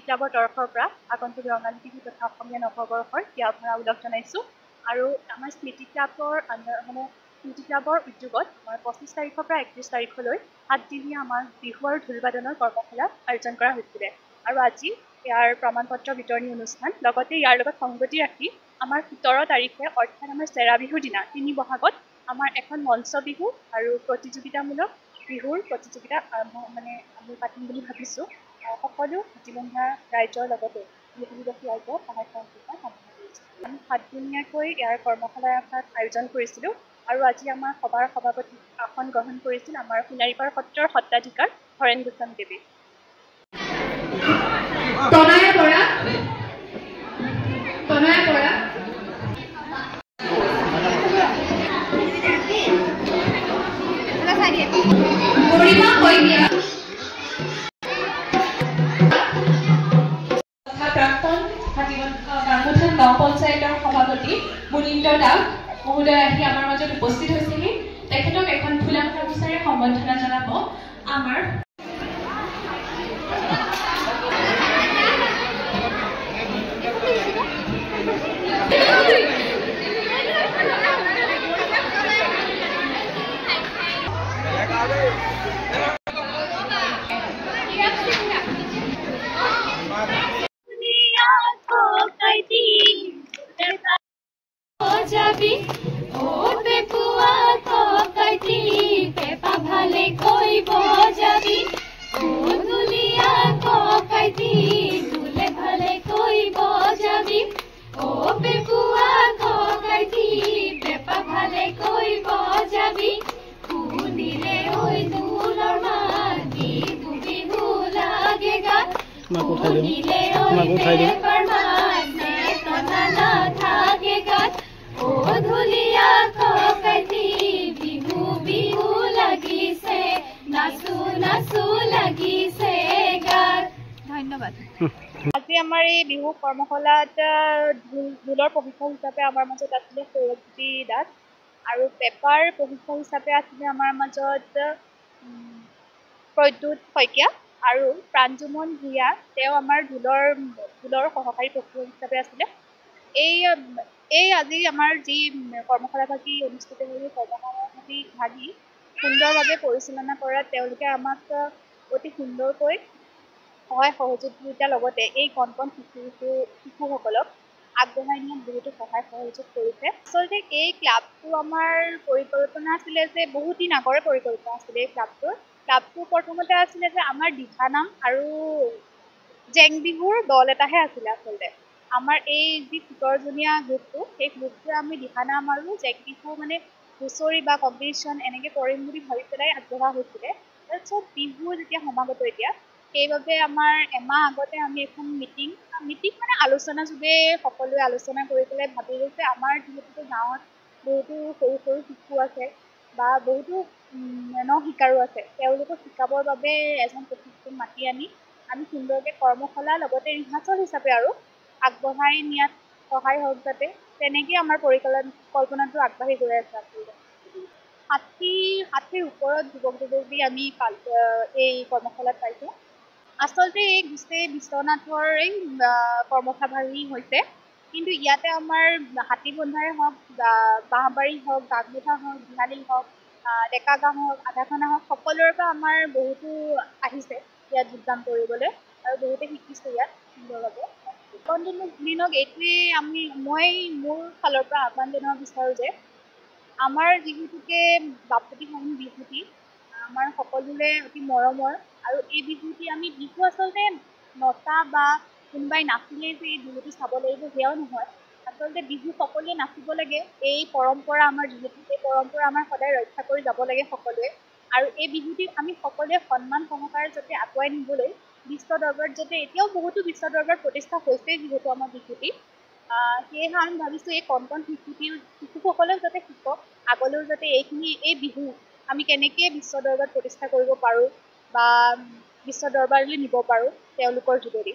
ক্লাবৰ তৰফৰ পৰা আগন্তুক ৰঙালী বিহু তথা অসমীয়া নৱবৰ্ষৰ সেয়া ভৰা ওলগ জনাইছোঁ আৰু আমাৰ স্মৃতি ক্লাবৰ উদ্যোগত আমাৰ 25 তাৰিখৰ পৰা 31 তাৰিখলৈ 7 দিনীয়া আমাৰ বিহু আৰু ঢোল-বাদনৰ কৰ্মশালা আয়োজন কৰা হৈছিলে আৰু আজি ইয়াৰ প্ৰমাণপত্ৰ বিতৰণী অনুষ্ঠান লগতে ইয়াৰ লগত সংগতি ৰাখি আমাৰ 17 তাৰিখে অৰ্থাৎ আমাৰ চেৰা বিহুৰ দিনা 3 বহাগত আমাৰ এখন মঞ্চ বিহু আৰু প্ৰতিযোগিতামূলক বিহুৰ প্ৰতিযোগিতা আমি পাতিম বুলি ভাবিছোঁ সকলো প্ৰতিবন্ধা ৰাইজৰ লগতে বিহুবাসী ৰাইজৰ সহায় সহযোগিতা কামনা কৰিছোঁ আমি 7 দিনীয়াকৈ ইয়াৰ কৰ্মশালা এভাগ আয়োজন কৰিছিলোঁ আৰু আজি আমাৰ সভাৰ সভাপতি আসন গ্ৰহণ কৰিছিল আমাৰ সোণাৰীপাৰ সত্ৰৰ সত্ৰাধিকাৰ হৰেণ গোস্বামী দেৱে তনয়া বৰা গৰিমা শইকীয়া প্ৰাক্তন গাংগুঠান গাঁও পঞ্চায়তৰ সভাপতি মুনীন্দ্ৰ দাস মহোদয় আহি আমাৰ মাজত উপস্থিত হৈছেহি তেখেতক এখন ফুলাম গামোচাৰে সম্বৰ্ধনা জনাব আমাৰ যাবি ও পেপুয়া ককাইতি পেপা ভালে কইব যাবি ও দুলিয়া ককাইতি দুলে ভালে কইব যাবি ও পেপুয়া ককাইতি পেপা ভালে কইব যাবি শুনিলে ওই দুলৰ মাত বিহু বিহু লাগে গাত শুনিলে ওই পেপাৰ মাত নেতনা নাথাকে গাত ও ধুলিয়া ককাইতি বিহু বিহু লাগিছে নাচু নাচু লাগিছে গাত ধন্যবাদ আজি আমাৰ এই বিহু কৰ্মশালাত ঢোলৰ প্ৰশিক্ষক হিচাপে আমাৰ মাজত আছিলে সৌৰভজ্যোতি দাস আৰু পেপাৰ প্ৰশিক্ষক হিচাপে আছিলে আমাৰ মাজত প্ৰদ্যুৎ শইকীয়া আৰু প্ৰাঞ্জুমন ভূঞা তেওঁ আমাৰ ঢোলৰ সহকাৰী প্ৰশিক্ষক হিচাপে আছিলে এই আজি আমাৰ যি কৰ্মশালাভাগি অনুষ্ঠিত হৈ কৰ্মশালাভাগি ভাগি সুন্দৰভাৱে পৰিচালনা কৰাত তেওঁলোকে আমাক অতি সুন্দৰকৈ সহায় সহযোগিতাৰ লগতে এই কণ কণ শিশুসকলক আগবঢ়াই নিয়াত বহুতো সহায় সহযোগ কৰিছে আচলতে এই ক্লাবটো আমাৰ পৰিকল্পনা আছিলে যে বহুত দিন আগৰে পৰিকল্পনা আছিলে এই ক্লাবটো প্ৰথমতে আছিলে যে আমাৰ দিহানাম আৰু জেং বিহুৰ দল এটাহে আছিলে আচলতে আমাৰ এই যি 17জনীয়া গ্ৰুপটো সেই গ্ৰুপটোৱে আমি দিহানাম আৰু জেং বিহু হুঁচৰি বা কম্পিটিশ্যন এনেকৈ কৰিম বুলি ভাবি পেলাই আগবঢ়া হৈছিলে তাৰপিছত বিহু যেতিয়া সমাগত এতিয়া সেইবাবে আমাৰ এমাহ আগতে আমি এখন মিটিং আলোচনা যোগে সকলোৱে আলোচনা কৰি পেলাই ভাবিলোঁ যে আমাৰ যিহেতুকে গাঁৱত বহুতো সৰু সৰু শিশু আছে বা বহুতো ন-শিকাৰু আছে তেওঁলোকক শিকাবৰ বাবে এজন প্ৰশিক্ষক মাতি আনি আমি সুন্দৰকৈ কৰ্মশালা লগতে ৰিহাৰ্চল হিচাপে আৰু আগবঢ়াই নিয়াত সহায় হওক যাতে তেনেকৈ আমাৰ পৰিকল্পনাটো আগবাঢ়ি গৈ আছে আচলতে 60ৰ ওপৰত যুৱক যুৱতী আমি এই কৰ্মশালাত পাইছোঁ আচলতে এই গোটেই বিশ্বনাথৰ এই কৰ্মশালাভাগি হৈছে কিন্তু ইয়াতে আমাৰ হাতীবন্ধাৰে হওক বাঁহবাৰী হওক গাংগুঠা হওক বিহালী হওক ডেকাগাঁও হওক আধাখনা হওক সকলোৰে পৰা আমাৰ বহুতো আহিছে ইয়াত যোগদান কৰিবলৈ আৰু বহুতে শিকিছোঁ ইয়াত সুন্দৰভাৱে দিনক এইটোৱেই মই মোৰ ফালৰ পৰা আহ্বান জনাব বিচাৰোঁ যে আমাৰ যিহেতুকে বাপতিসাহোন বিহুটি আমাৰ সকলোৰে অতি মৰমৰ আৰু এই বিহুটি আমি বিহু আচলতে নচা বা কোনোবাই নাচিলেই যে এই বিহুটি চাব লাগিব সেয়াও নহয় আচলতে বিহু সকলোৱে নাচিব লাগে এই পৰম্পৰা আমাৰ যিহেতু এই পৰম্পৰা আমাৰ সদায় ৰক্ষা কৰি যাব লাগে সকলোৱে আৰু এই বিহুটিক আমি সকলোৱে সন্মান সহকাৰে যাতে আগুৱাই নিবলৈ বিশ্ব দৰবাৰত যাতে এতিয়াও বহুতো বিশ্ব দৰবাৰত প্ৰতিষ্ঠা হৈছে যিহেতু আমাৰ বিহুটি সেয়েহে আমি ভাবিছোঁ এই কণ কণ শিশুসকলেও যাতে শিকক আগলৈও যাতে এই বিহু আমি কেনেকৈ বিশ্ব দৰবাৰত প্ৰতিষ্ঠা কৰিব পাৰোঁ বা বিশ্ব দৰবাৰলৈ নিব পাৰোঁ তেওঁলোকৰ যোগেদি